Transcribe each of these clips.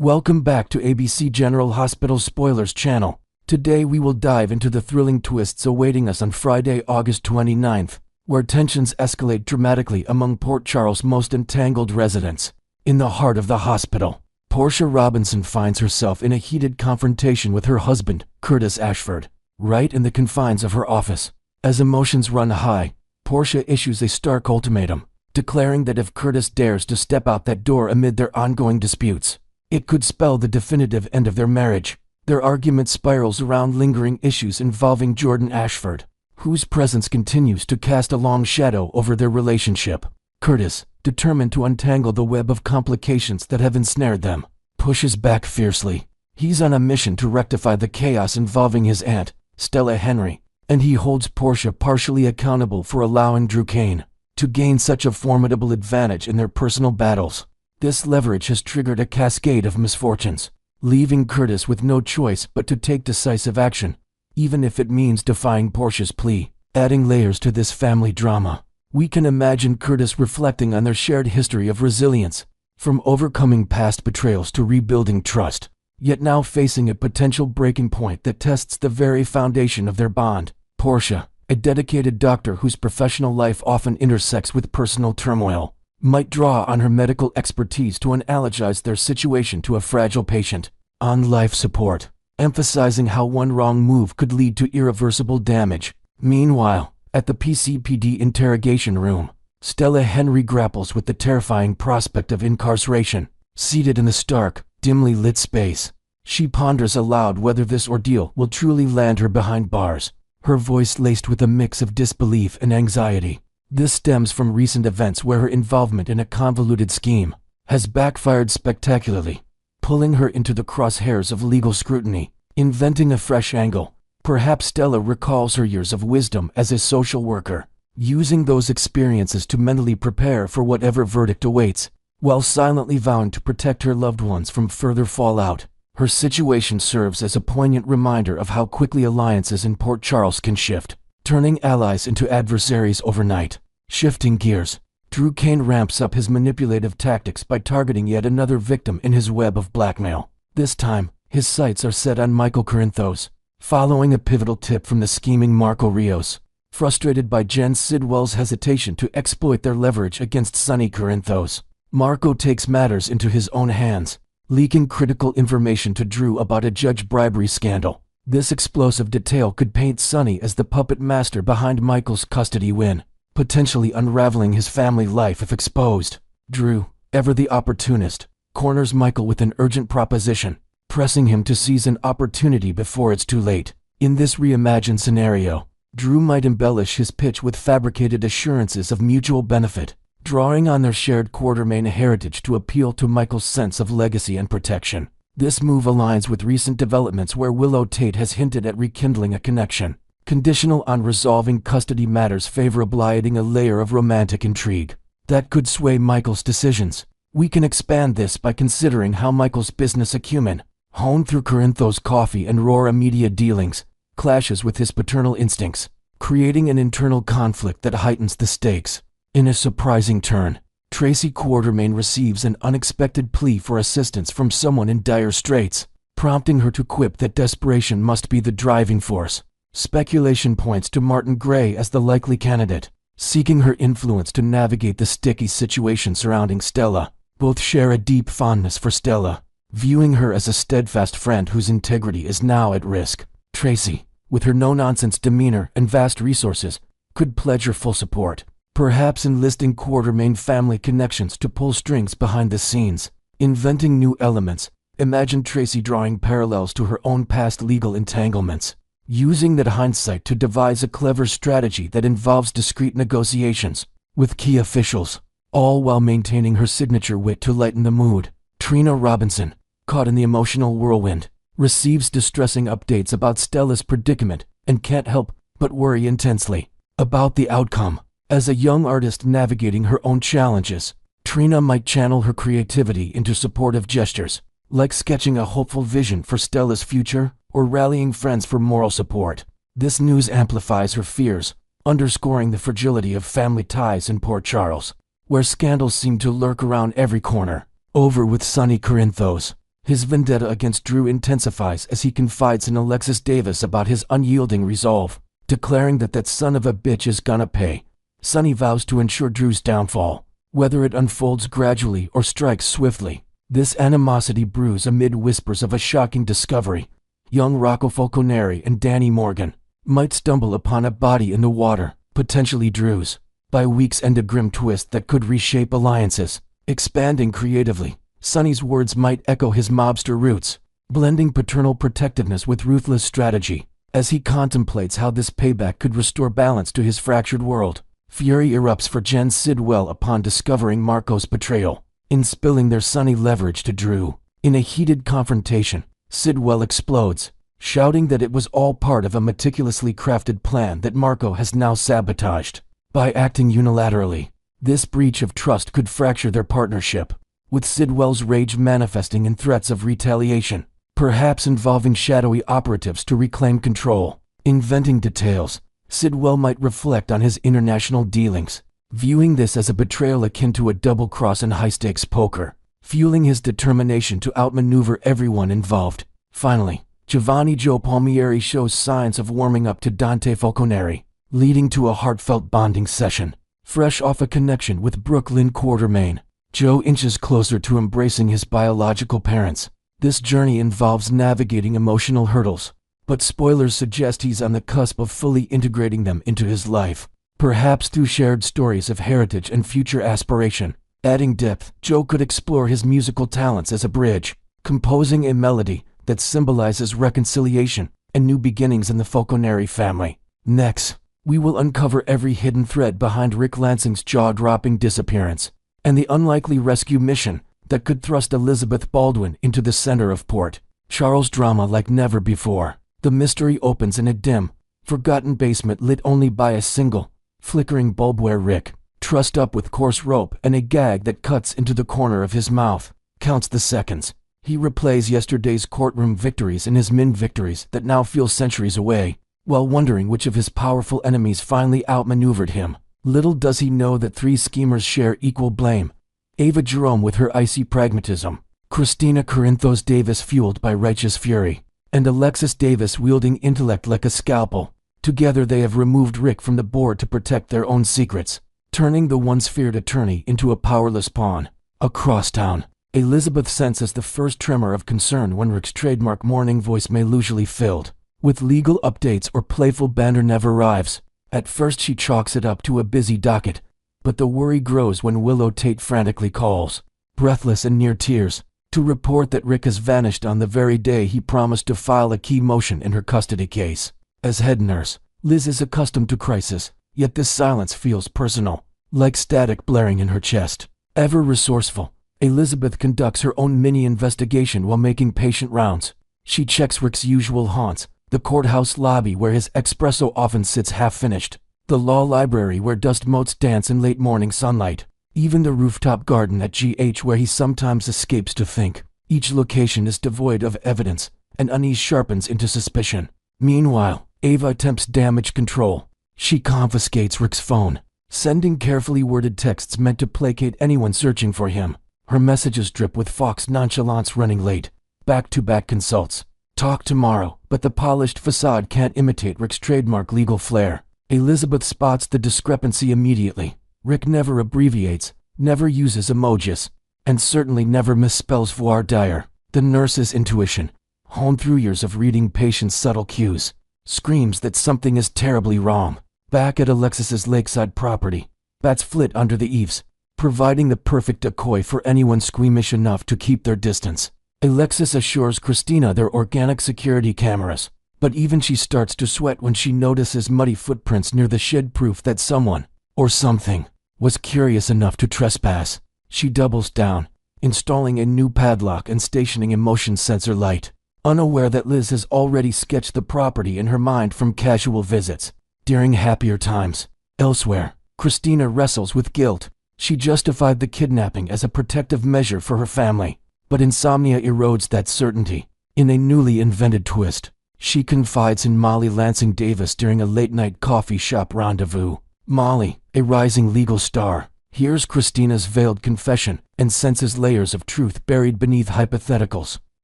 Welcome back to ABC General Hospital Spoilers channel. Today we will dive into the thrilling twists awaiting us on Friday, August 29th, where tensions escalate dramatically among Port Charles' most entangled residents. In the heart of the hospital, Portia Robinson finds herself in a heated confrontation with her husband, Curtis Ashford, right in the confines of her office. As emotions run high, Portia issues a stark ultimatum, declaring that if Curtis dares to step out that door amid their ongoing disputes, it could spell the definitive end of their marriage. Their argument spirals around lingering issues involving Jordan Ashford, whose presence continues to cast a long shadow over their relationship. Curtis, determined to untangle the web of complications that have ensnared them, pushes back fiercely. He's on a mission to rectify the chaos involving his aunt, Stella Henry, and he holds Portia partially accountable for allowing Drew Kane to gain such a formidable advantage in their personal battles. This leverage has triggered a cascade of misfortunes, leaving Curtis with no choice but to take decisive action, even if it means defying Portia's plea. Adding layers to this family drama, we can imagine Curtis reflecting on their shared history of resilience, from overcoming past betrayals to rebuilding trust, yet now facing a potential breaking point that tests the very foundation of their bond. Portia, a dedicated doctor whose professional life often intersects with personal turmoil, might draw on her medical expertise to analogize their situation to a fragile patient on life support, emphasizing how one wrong move could lead to irreversible damage. Meanwhile, at the PCPD interrogation room, Stella Henry grapples with the terrifying prospect of incarceration. Seated in the stark, dimly lit space, she ponders aloud whether this ordeal will truly land her behind bars, her voice laced with a mix of disbelief and anxiety. This stems from recent events where her involvement in a convoluted scheme has backfired spectacularly, pulling her into the crosshairs of legal scrutiny. Inventing a fresh angle, perhaps Stella recalls her years of wisdom as a social worker, using those experiences to mentally prepare for whatever verdict awaits, while silently vowing to protect her loved ones from further fallout. Her situation serves as a poignant reminder of how quickly alliances in Port Charles can shift, turning allies into adversaries overnight. Shifting gears, Drew Kane ramps up his manipulative tactics by targeting yet another victim in his web of blackmail. This time, his sights are set on Michael Corinthos, following a pivotal tip from the scheming Marco Rios. Frustrated by Jen Sidwell's hesitation to exploit their leverage against Sonny Corinthos, Marco takes matters into his own hands, leaking critical information to Drew about a judge bribery scandal. This explosive detail could paint Sonny as the puppet master behind Michael's custody win, potentially unraveling his family life if exposed. Drew, ever the opportunist, corners Michael with an urgent proposition, pressing him to seize an opportunity before it's too late. In this reimagined scenario, Drew might embellish his pitch with fabricated assurances of mutual benefit, drawing on their shared Quartermain heritage to appeal to Michael's sense of legacy and protection. This move aligns with recent developments where Willow Tate has hinted at rekindling a connection, conditional on resolving custody matters favorably, adding a layer of romantic intrigue that could sway Michael's decisions. We can expand this by considering how Michael's business acumen, honed through Corinthos Coffee and Rora Media dealings, clashes with his paternal instincts, creating an internal conflict that heightens the stakes. In a surprising turn, Tracy Quartermain receives an unexpected plea for assistance from someone in dire straits, prompting her to quip that desperation must be the driving force. Speculation points to Martin Gray as the likely candidate, seeking her influence to navigate the sticky situation surrounding Stella. Both share a deep fondness for Stella, viewing her as a steadfast friend whose integrity is now at risk. Tracy, with her no-nonsense demeanor and vast resources, could pledge her full support, perhaps enlisting Quartermain family connections to pull strings behind the scenes. Inventing new elements, imagine Tracy drawing parallels to her own past legal entanglements, using that hindsight to devise a clever strategy that involves discreet negotiations with key officials, all while maintaining her signature wit to lighten the mood. Trina Robinson, caught in the emotional whirlwind, receives distressing updates about Stella's predicament and can't help but worry intensely about the outcome. As a young artist navigating her own challenges, Trina might channel her creativity into supportive gestures, like sketching a hopeful vision for Stella's future or rallying friends for moral support. This news amplifies her fears, underscoring the fragility of family ties in Port Charles, where scandals seem to lurk around every corner. Over with Sonny Corinthos, His vendetta against Drew intensifies as he confides in Alexis Davis about his unyielding resolve, declaring that son of a bitch is gonna pay. Sonny vows to ensure Drew's downfall, whether it unfolds gradually or strikes swiftly. This animosity brews amid whispers of a shocking discovery. Young Rocco Falconeri and Danny Morgan might stumble upon a body in the water, potentially Drew's. By week's end, a grim twist that could reshape alliances. Expanding creatively, Sonny's words might echo his mobster roots, blending paternal protectiveness with ruthless strategy. As he contemplates how this payback could restore balance to his fractured world, fury erupts for Jen Sidwell upon discovering Marco's betrayal, in spilling their Sonny leverage to Drew. In a heated confrontation, Sidwell explodes, shouting that it was all part of a meticulously crafted plan that Marco has now sabotaged. By acting unilaterally, this breach of trust could fracture their partnership, with Sidwell's rage manifesting in threats of retaliation, perhaps involving shadowy operatives to reclaim control. Inventing details, Sidwell might reflect on his international dealings, viewing this as a betrayal akin to a double-cross in high-stakes poker, fueling his determination to outmaneuver everyone involved. Finally, Giovanni Joe Palmieri shows signs of warming up to Dante Falconeri, leading to a heartfelt bonding session. Fresh off a connection with Brooklyn Quartermain, Joe inches closer to embracing his biological parents. This journey involves navigating emotional hurdles, but spoilers suggest he's on the cusp of fully integrating them into his life, perhaps through shared stories of heritage and future aspiration. Adding depth, Joe could explore his musical talents as a bridge, composing a melody that symbolizes reconciliation and new beginnings in the Falconeri family. Next, we will uncover every hidden thread behind Rick Lansing's jaw-dropping disappearance, and the unlikely rescue mission that could thrust Elizabeth Baldwin into the center of Port Charles drama like never before. The mystery opens in a dim, forgotten basement lit only by a single, flickering bulb where Rick, trussed up with coarse rope and a gag that cuts into the corner of his mouth, counts the seconds. He replays yesterday's courtroom victories and his victories that now feel centuries away, while wondering which of his powerful enemies finally outmaneuvered him. Little does he know that three schemers share equal blame. Ava Jerome with her icy pragmatism, Christina Corinthos Davis fueled by righteous fury, and Alexis Davis wielding intellect like a scalpel. Together they have removed Rick from the board to protect their own secrets, turning the once feared attorney into a powerless pawn. Across town, Elizabeth senses the first tremor of concern when Rick's trademark morning voice may usually filled with legal updates or playful banter never arrives. At first she chalks it up to a busy docket, but the worry grows when Willow Tate frantically calls, breathless and near tears, to report that Rick has vanished on the very day he promised to file a key motion in her custody case. As head nurse, Liz is accustomed to crisis, yet this silence feels personal, like static blaring in her chest. Ever resourceful, Elizabeth conducts her own mini-investigation while making patient rounds. She checks Rick's usual haunts, the courthouse lobby where his espresso often sits half-finished, the law library where dust motes dance in late morning sunlight, even the rooftop garden at GH where he sometimes escapes to think. Each location is devoid of evidence, and unease sharpens into suspicion. Meanwhile, Ava attempts damage control. She confiscates Rick's phone, sending carefully worded texts meant to placate anyone searching for him. Her messages drip with Fox nonchalance running late, back-to-back consults. Talk tomorrow, but the polished facade can't imitate Rick's trademark legal flair. Elizabeth spots the discrepancy immediately. Rick never abbreviates, never uses emojis, and certainly never misspells voir dire. The nurse's intuition, honed through years of reading patients' subtle cues, screams that something is terribly wrong. Back at Alexis's lakeside property, bats flit under the eaves, providing the perfect decoy for anyone squeamish enough to keep their distance. Alexis assures Christina they're organic security cameras, but even she starts to sweat when she notices muddy footprints near the shed, proof that someone, or something, was curious enough to trespass. She doubles down, installing a new padlock and stationing a motion sensor light, unaware that Liz has already sketched the property in her mind from casual visits. During happier times, elsewhere, Christina wrestles with guilt. She justified the kidnapping as a protective measure for her family, but insomnia erodes that certainty. In a newly invented twist, she confides in Molly Lansing Davis during a late-night coffee shop rendezvous. Molly, a rising legal star, hears Christina's veiled confession and senses layers of truth buried beneath hypotheticals.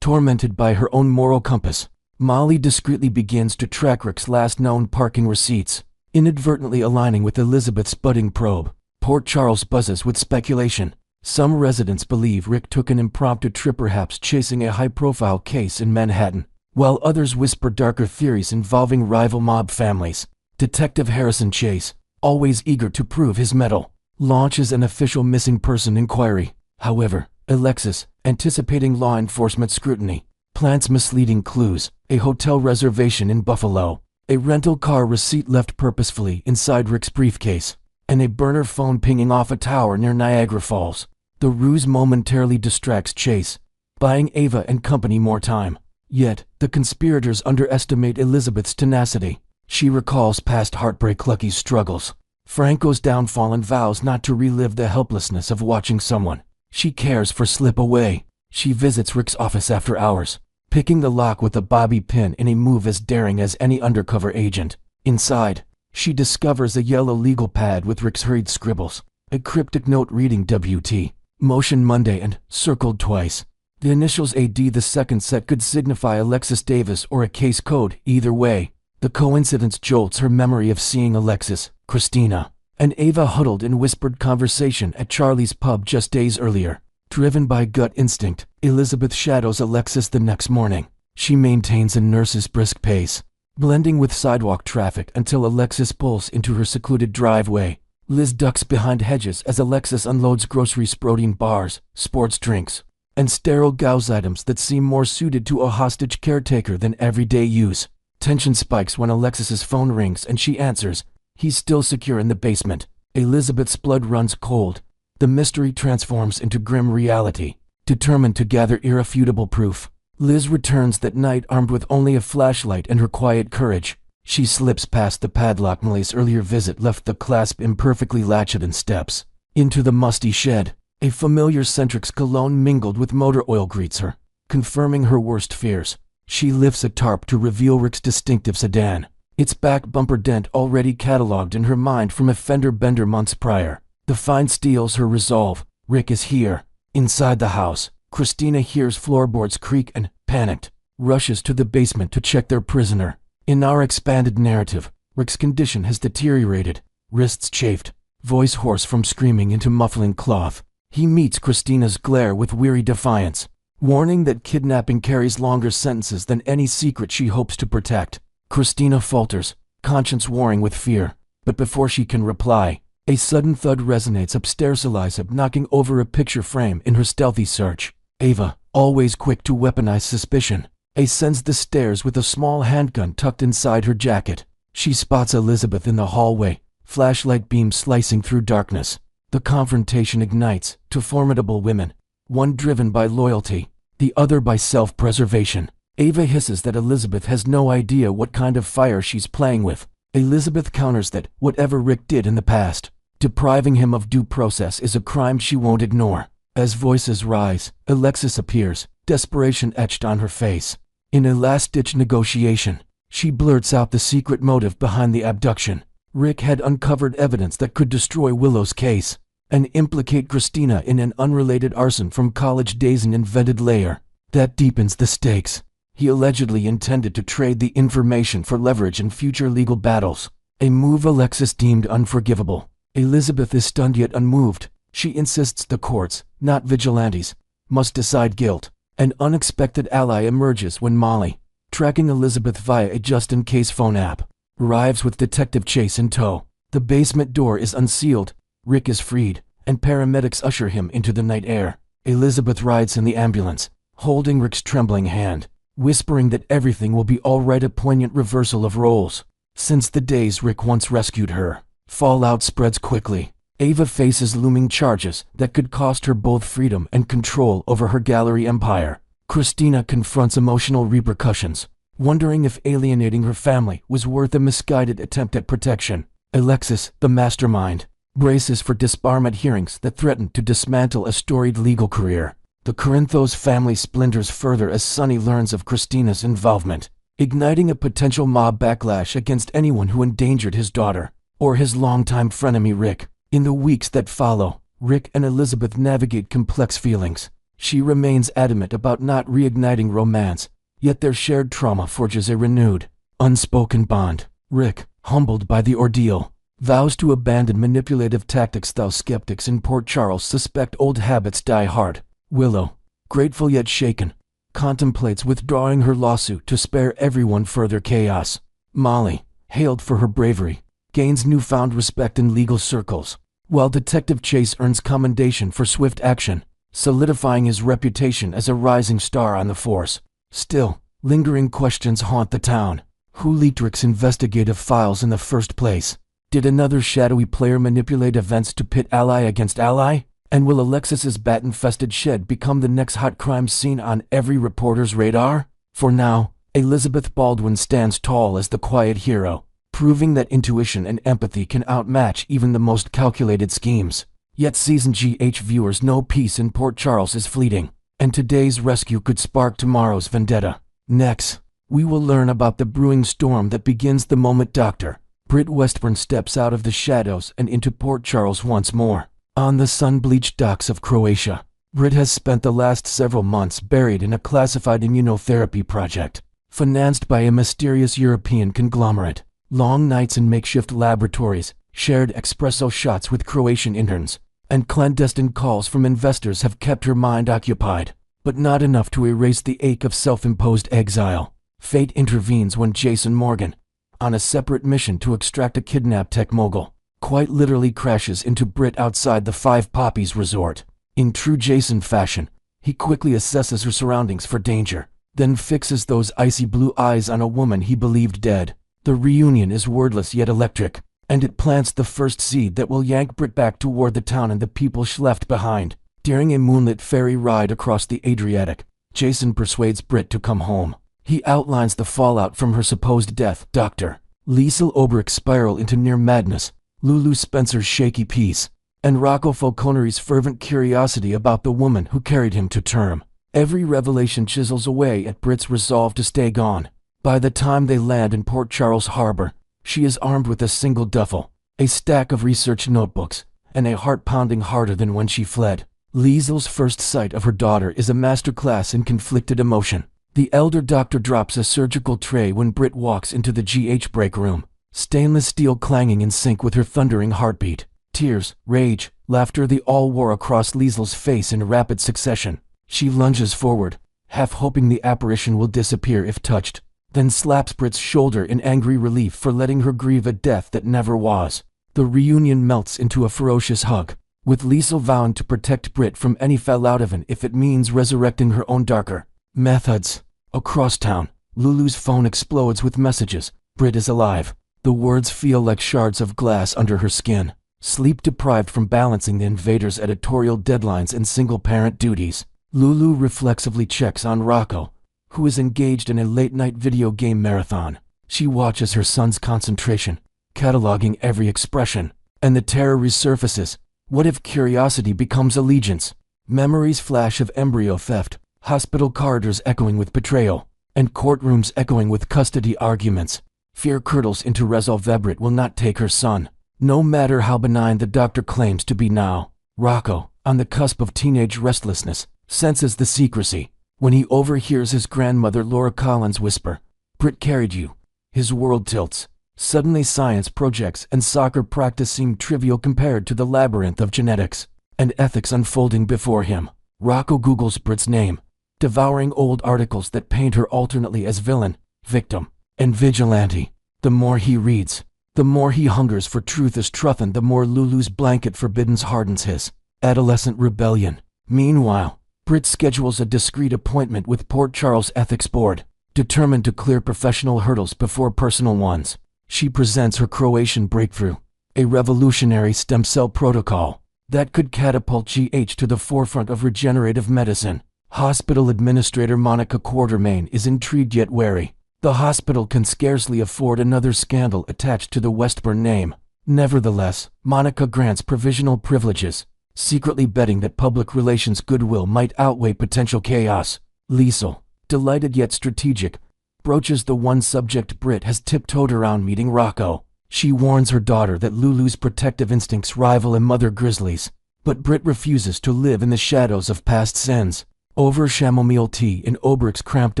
Tormented by her own moral compass, Molly discreetly begins to track Rick's last known parking receipts, inadvertently aligning with Elizabeth's budding probe. Port Charles buzzes with speculation. Some residents believe Rick took an impromptu trip, perhaps chasing a high-profile case in Manhattan, while others whisper darker theories involving rival mob families. Detective Harrison Chase, always eager to prove his mettle, launches an official missing person inquiry. However, Alexis, anticipating law enforcement scrutiny, plants misleading clues: a hotel reservation in Buffalo, a rental car receipt left purposefully inside Rick's briefcase, and a burner phone pinging off a tower near Niagara Falls. The ruse momentarily distracts Chase, buying Ava and company more time. Yet, the conspirators underestimate Elizabeth's tenacity. She recalls past heartbreak Lucky's struggles, Franco's downfall, and vows not to relive the helplessness of watching someone she cares for slip away. She visits Rick's office after hours, picking the lock with a bobby pin in a move as daring as any undercover agent. Inside, she discovers a yellow legal pad with Rick's hurried scribbles, a cryptic note reading WT, Motion Monday, and circled twice. The initials AD, the second set, could signify Alexis Davis or a case code. Either way, the coincidence jolts her memory of seeing Alexis, Christina, and Ava huddled in whispered conversation at Charlie's pub just days earlier. Driven by gut instinct, Elizabeth shadows Alexis the next morning. She maintains a nurse's brisk pace, blending with sidewalk traffic until Alexis pulls into her secluded driveway. Liz ducks behind hedges as Alexis unloads groceries, protein bars, sports drinks, and sterile gauze items that seem more suited to a hostage caretaker than everyday use. Tension spikes when Alexis's phone rings and she answers. He's still secure in the basement. Elizabeth's blood runs cold. The mystery transforms into grim reality. Determined to gather irrefutable proof, Liz returns that night armed with only a flashlight and her quiet courage. She slips past the padlock Molly's earlier visit left the clasp imperfectly latched and steps into the musty shed. A familiar Centrix cologne mingled with motor oil greets her, confirming her worst fears. She lifts a tarp to reveal Rick's distinctive sedan, its back bumper dent already cataloged in her mind from a fender bender months prior. The find steels her resolve. Rick is here. Inside the house, Christina hears floorboards creak and, panicked, rushes to the basement to check their prisoner. In our expanded narrative, Rick's condition has deteriorated. Wrists chafed, voice hoarse from screaming into muffling cloth. He meets Christina's glare with weary defiance, warning that kidnapping carries longer sentences than any secret she hopes to protect. Christina falters, conscience warring with fear, but before she can reply, a sudden thud resonates upstairs, Eliza knocking over a picture frame in her stealthy search. Ava, always quick to weaponize suspicion, ascends the stairs with a small handgun tucked inside her jacket. She spots Elizabeth in the hallway, flashlight beam slicing through darkness. The confrontation ignites, two formidable women, one driven by loyalty, the other by self-preservation. Ava hisses that Elizabeth has no idea what kind of fire she's playing with. Elizabeth counters that whatever Rick did in the past, depriving him of due process is a crime she won't ignore. As voices rise, Alexis appears, desperation etched on her face. In a last-ditch negotiation, she blurts out the secret motive behind the abduction. Rick had uncovered evidence that could destroy Willow's case and implicate Christina in an unrelated arson from college days, an invented layer that deepens the stakes. He allegedly intended to trade the information for leverage in future legal battles, a move Alexis deemed unforgivable. Elizabeth is stunned yet unmoved. She insists the courts, not vigilantes, must decide guilt. An unexpected ally emerges when Molly, tracking Elizabeth via a just-in-case phone app, arrives with Detective Chase in tow. The basement door is unsealed, Rick is freed, and paramedics usher him into the night air. Elizabeth rides in the ambulance, holding Rick's trembling hand, whispering that everything will be all right, a poignant reversal of roles. Since the days Rick once rescued her, fallout spreads quickly. Ava faces looming charges that could cost her both freedom and control over her gallery empire. Christina confronts emotional repercussions, wondering if alienating her family was worth a misguided attempt at protection. Alexis, the mastermind, braces for disbarment hearings that threaten to dismantle a storied legal career. The Corinthos family splinters further as Sonny learns of Christina's involvement, igniting a potential mob backlash against anyone who endangered his daughter or his longtime frenemy Rick. In the weeks that follow, Rick and Elizabeth navigate complex feelings. She remains adamant about not reigniting romance, yet their shared trauma forges a renewed, unspoken bond. Rick, humbled by the ordeal, vows to abandon manipulative tactics, though skeptics in Port Charles suspect old habits die hard. Willow, grateful yet shaken, contemplates withdrawing her lawsuit to spare everyone further chaos. Molly, hailed for her bravery, gains newfound respect in legal circles, while Detective Chase earns commendation for swift action, solidifying his reputation as a rising star on the force. Still, lingering questions haunt the town. Who leaked Rick's investigative files in the first place? Did another shadowy player manipulate events to pit ally against ally? And will Alexis's bat-infested shed become the next hot crime scene on every reporter's radar? For now, Elizabeth Baldwin stands tall as the quiet hero, proving that intuition and empathy can outmatch even the most calculated schemes. Yet seasoned GH viewers know peace in Port Charles is fleeting, and today's rescue could spark tomorrow's vendetta. Next, we will learn about the brewing storm that begins the moment Dr. Britt Westburn steps out of the shadows and into Port Charles once more. On the sun-bleached docks of Croatia, Britt has spent the last several months buried in a classified immunotherapy project, financed by a mysterious European conglomerate. Long nights in makeshift laboratories, shared espresso shots with Croatian interns, and clandestine calls from investors have kept her mind occupied, but not enough to erase the ache of self-imposed exile. Fate intervenes when Jason Morgan, on a separate mission to extract a kidnapped tech mogul, quite literally crashes into Britt outside the Five Poppies resort. In true Jason fashion, he quickly assesses her surroundings for danger, then fixes those icy blue eyes on a woman he believed dead. The reunion is wordless yet electric, and it plants the first seed that will yank Britt back toward the town and the people she left behind. During a moonlit ferry ride across the Adriatic, Jason persuades Britt to come home. He outlines the fallout from her supposed death. Dr. Liesel Obrick's spiral into near madness, Lulu Spencer's shaky peace, and Rocco Falcone's fervent curiosity about the woman who carried him to term. Every revelation chisels away at Britt's resolve to stay gone. By the time they land in Port Charles Harbor, she is armed with a single duffel, a stack of research notebooks, and a heart pounding harder than when she fled. Liesel's first sight of her daughter is a masterclass in conflicted emotion. The elder doctor drops a surgical tray when Britt walks into the GH break room, stainless steel clanging in sync with her thundering heartbeat. Tears, rage, laughter, they all wore across Liesel's face in rapid succession. She lunges forward, half hoping the apparition will disappear if touched, then slaps Britt's shoulder in angry relief for letting her grieve a death that never was. The reunion melts into a ferocious hug, with Liesel vowing to protect Britt from any fallout even if it means resurrecting her own darker methods. Across town, Lulu's phone explodes with messages. Britt is alive. The words feel like shards of glass under her skin. Sleep deprived from balancing the invaders' editorial deadlines and single-parent duties, Lulu reflexively checks on Rocco, who is engaged in a late-night video game marathon. She watches her son's concentration, cataloging every expression, and the terror resurfaces. What if curiosity becomes allegiance? Memories flash of embryo theft, hospital corridors echoing with betrayal, and courtrooms echoing with custody arguments. Fear curdles into resolve. Britt will not take her son, no matter how benign the doctor claims to be now. Rocco, on the cusp of teenage restlessness, senses the secrecy. When he overhears his grandmother Laura Collins whisper, "Britt carried you," his world tilts. Suddenly science projects and soccer practice seem trivial compared to the labyrinth of genetics and ethics unfolding before him. Rocco Googles Britt's name, devouring old articles that paint her alternately as villain, victim, and vigilante. The more he reads, the more he hungers for truth as truth, and the more Lulu's blanket forbiddens hardens his adolescent rebellion. Meanwhile, Britt schedules a discreet appointment with Port Charles Ethics Board, determined to clear professional hurdles before personal ones. She presents her Croatian breakthrough, a revolutionary stem cell protocol that could catapult GH to the forefront of regenerative medicine. Hospital Administrator Monica Quartermain is intrigued yet wary. The hospital can scarcely afford another scandal attached to the Westburn name. Nevertheless, Monica grants provisional privileges, secretly betting that public relations goodwill might outweigh potential chaos. Liesel, delighted yet strategic, broaches the one subject Britt has tiptoed around meeting Rocco. She warns her daughter that Lulu's protective instincts rival a mother grizzly's, But Britt refuses to live in the shadows of past sins. Over chamomile tea in Obrick's cramped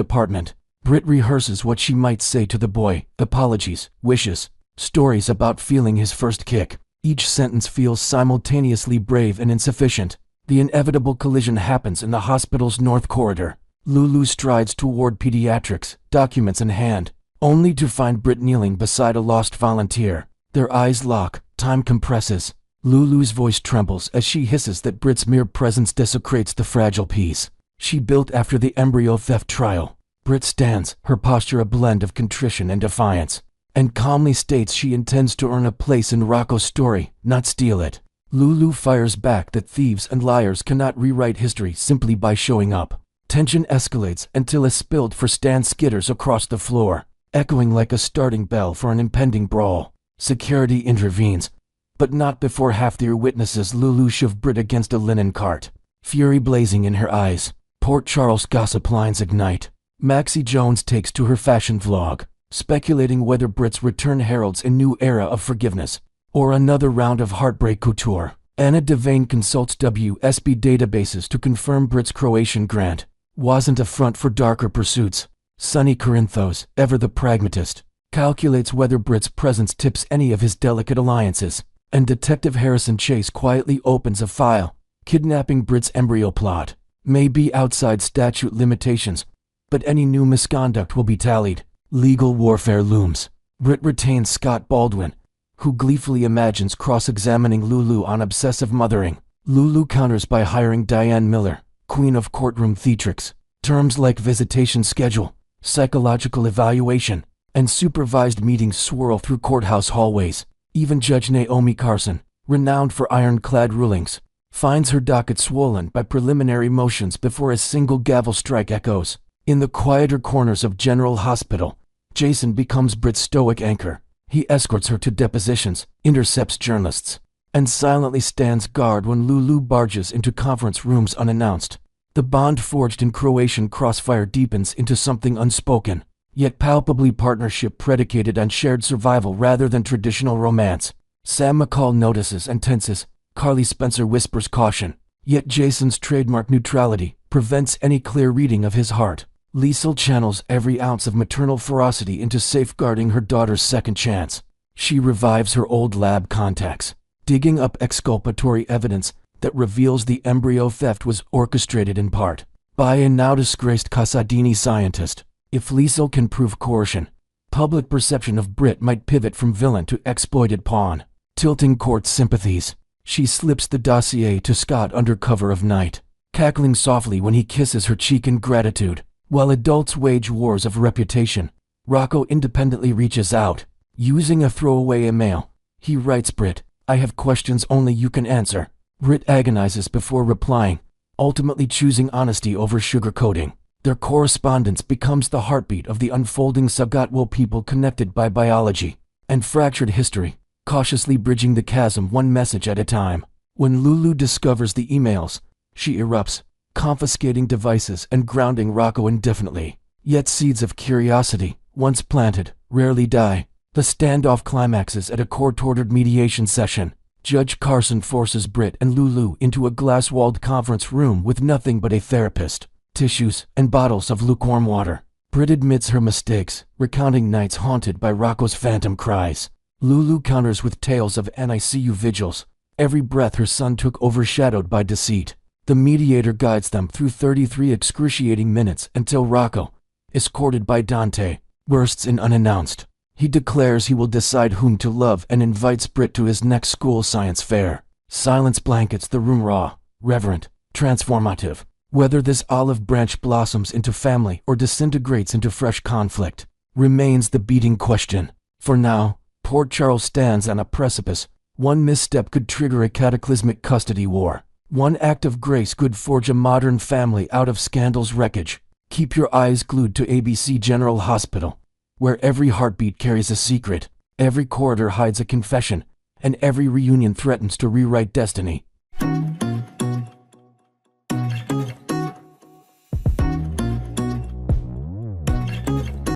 apartment, Britt rehearses what she might say to the boy: apologies, wishes, stories about feeling his first kick. Each sentence feels simultaneously brave and insufficient. The inevitable collision happens in the hospital's north corridor. Lulu strides toward pediatrics, documents in hand, only to find Britt kneeling beside a lost volunteer. Their eyes lock, time compresses. Lulu's voice trembles as she hisses that Britt's mere presence desecrates the fragile peace she built after the embryo theft trial. Britt stands, her posture a blend of contrition and defiance, and calmly states she intends to earn a place in Rocco's story, not steal it. Lulu fires back that thieves and liars cannot rewrite history simply by showing up. Tension escalates until a spilled for Stan skitters across the floor, echoing like a starting bell for an impending brawl. Security intervenes, but not before half their witnesses. Lulu shove Britt against a linen cart, fury blazing in her eyes. Port Charles gossip lines ignite. Maxie Jones takes to her fashion vlog, speculating whether Britt's return heralds a new era of forgiveness, or another round of heartbreak couture. Anna Devane consults WSB databases to confirm Britt's Croatian grant wasn't a front for darker pursuits. Sonny Corinthos, ever the pragmatist, calculates whether Britt's presence tips any of his delicate alliances, and Detective Harrison Chase quietly opens a file. Kidnapping Britt's embryo plot may be outside statute limitations, but any new misconduct will be tallied. Legal warfare looms. Britt retains Scott Baldwin, who gleefully imagines cross-examining Lulu on obsessive mothering. Lulu counters by hiring Diane Miller, queen of courtroom theatrics. Terms like visitation schedule, psychological evaluation, and supervised meetings swirl through courthouse hallways. Even Judge Naomi Carson, renowned for ironclad rulings, finds her docket swollen by preliminary motions before a single gavel strike echoes. In the quieter corners of General Hospital, Jason becomes Britt's stoic anchor. He escorts her to depositions, intercepts journalists, and silently stands guard when Lulu barges into conference rooms unannounced. The bond forged in Croatian crossfire deepens into something unspoken, yet palpably partnership predicated on shared survival rather than traditional romance. Sam McCall notices and tenses. Carly Spencer whispers caution, yet Jason's trademark neutrality prevents any clear reading of his heart. Liesel channels every ounce of maternal ferocity into safeguarding her daughter's second chance. She revives her old lab contacts, digging up exculpatory evidence that reveals the embryo theft was orchestrated in part by a now disgraced Casadini scientist. If Liesel can prove coercion, public perception of Britt might pivot from villain to exploited pawn, tilting court sympathies. She slips the dossier to Scott under cover of night, cackling softly when he kisses her cheek in gratitude. While adults wage wars of reputation, Rocco independently reaches out, using a throwaway email. He writes Britt, "I have questions only you can answer." Britt agonizes before replying, ultimately choosing honesty over sugarcoating. Their correspondence becomes the heartbeat of the unfolding saga. People connected by biology and fractured history, cautiously bridging the chasm one message at a time. When Lulu discovers the emails, she erupts, confiscating devices and grounding Rocco indefinitely. Yet seeds of curiosity, once planted, rarely die. The standoff climaxes at a court-ordered mediation session. Judge Carson forces Britt and Lulu into a glass-walled conference room with nothing but a therapist, tissues, and bottles of lukewarm water. Britt admits her mistakes, recounting nights haunted by Rocco's phantom cries. Lulu counters with tales of NICU vigils, every breath her son took overshadowed by deceit. The mediator guides them through 33 excruciating minutes until Rocco, escorted by Dante, bursts in unannounced. He declares he will decide whom to love and invites Britt to his next school science fair. Silence blankets the room, raw, reverent, transformative. Whether this olive branch blossoms into family or disintegrates into fresh conflict remains the beating question. For now, Port Charles stands on a precipice. One misstep could trigger a cataclysmic custody war. One act of grace could forge a modern family out of scandal's wreckage. Keep your eyes glued to ABC General Hospital, where every heartbeat carries a secret, every corridor hides a confession, and every reunion threatens to rewrite destiny.